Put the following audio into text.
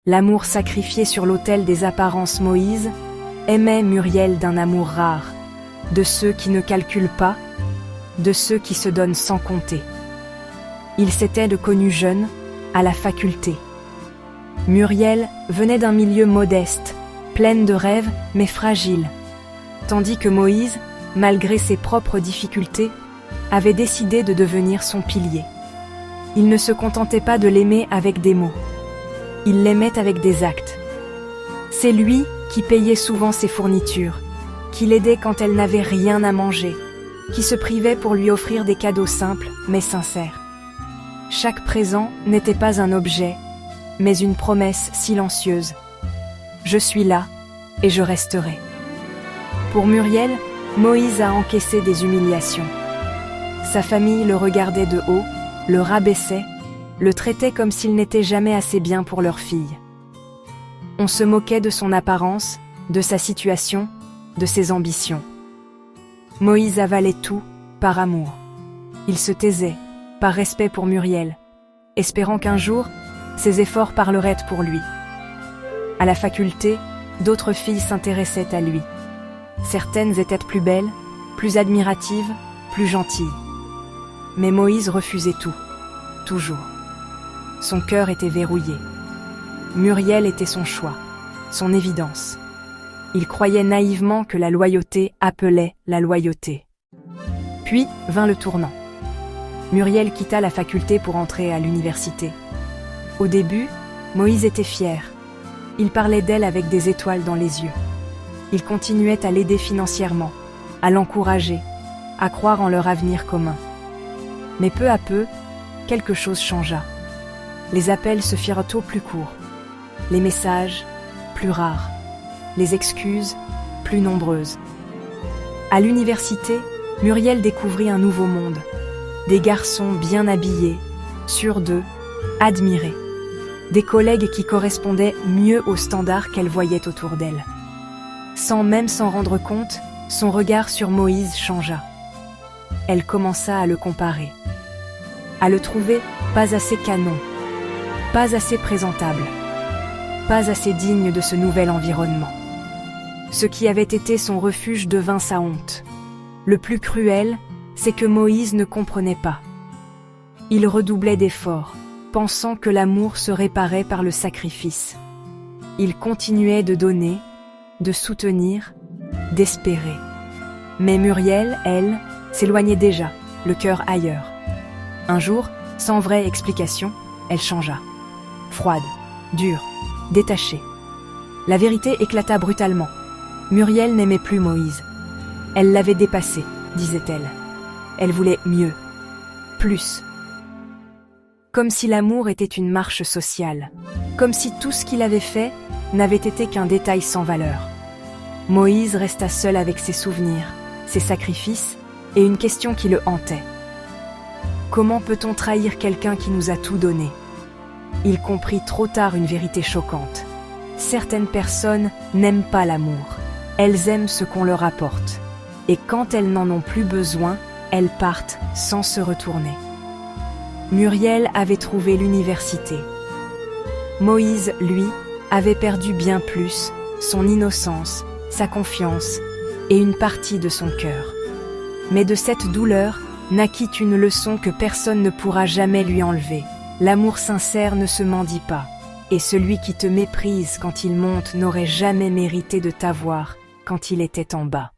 L'amour sacrifié sur l'autel des apparences. Moïse aimait Muriel d'un amour rare, de ceux qui ne calculent pas, de ceux qui se donnent sans compter. Ils s'étaient connus jeunes, à la faculté. Muriel venait d'un milieu modeste, pleine de rêves mais fragile, tandis que Moïse, malgré ses propres difficultés, avait décidé de devenir son pilier. Il ne se contentait pas de l'aimer avec des mots. Il l'aimait avec des actes. C'est lui qui payait souvent ses fournitures, qui l'aidait quand elle n'avait rien à manger, qui se privait pour lui offrir des cadeaux simples mais sincères. Chaque présent n'était pas un objet, mais une promesse silencieuse. Je suis là et je resterai. Pour Muriel, Moïse a encaissé des humiliations. Sa famille le regardait de haut, le rabaissait, le traitait comme s'il n'était jamais assez bien pour leur fille. On se moquait de son apparence, de sa situation, de ses ambitions. Moïse avalait tout par amour. Il se taisait, par respect pour Muriel, espérant qu'un jour, ses efforts parleraient pour lui. À la faculté, d'autres filles s'intéressaient à lui. Certaines étaient plus belles, plus admiratives, plus gentilles. Mais Moïse refusait tout, toujours. Son cœur était verrouillé. Muriel était son choix, son évidence. Il croyait naïvement que la loyauté appelait la loyauté. Puis vint le tournant. Muriel quitta la faculté pour entrer à l'université. Au début, Moïse était fier. Il parlait d'elle avec des étoiles dans les yeux. Il continuait à l'aider financièrement, à l'encourager, à croire en leur avenir commun. Mais peu à peu, quelque chose changea. Les appels se firent au plus courts, les messages plus rares, les excuses plus nombreuses. À l'université, Muriel découvrit un nouveau monde. Des garçons bien habillés, sûrs d'eux, admirés. Des collègues qui correspondaient mieux aux standards qu'elle voyait autour d'elle. Sans même s'en rendre compte, son regard sur Moïse changea. Elle commença à le comparer, à le trouver pas assez canon, pas assez présentable, pas assez digne de ce nouvel environnement. Ce qui avait été son refuge devint sa honte. Le plus cruel, c'est que Moïse ne comprenait pas. Il redoublait d'efforts, pensant que l'amour se réparait par le sacrifice. Il continuait de donner, de soutenir, d'espérer. Mais Muriel, elle, s'éloignait déjà, le cœur ailleurs. Un jour, sans vraie explication, elle changea. Froide, dure, détachée. La vérité éclata brutalement. Muriel n'aimait plus Moïse. Elle l'avait dépassé, disait-elle. Elle voulait mieux, plus. Comme si l'amour était une marche sociale, comme si tout ce qu'il avait fait n'avait été qu'un détail sans valeur. Moïse resta seul avec ses souvenirs, ses sacrifices et une question qui le hantait. Comment peut-on trahir quelqu'un qui nous a tout donné ? Il comprit trop tard une vérité choquante. Certaines personnes n'aiment pas l'amour. Elles aiment ce qu'on leur apporte. Et quand elles n'en ont plus besoin, elles partent sans se retourner. Muriel avait trouvé l'université. Moïse, lui, avait perdu bien plus, son innocence, sa confiance et une partie de son cœur. Mais de cette douleur naquit une leçon que personne ne pourra jamais lui enlever. L'amour sincère ne se mendie pas, et celui qui te méprise quand il monte n'aurait jamais mérité de t'avoir quand il était en bas.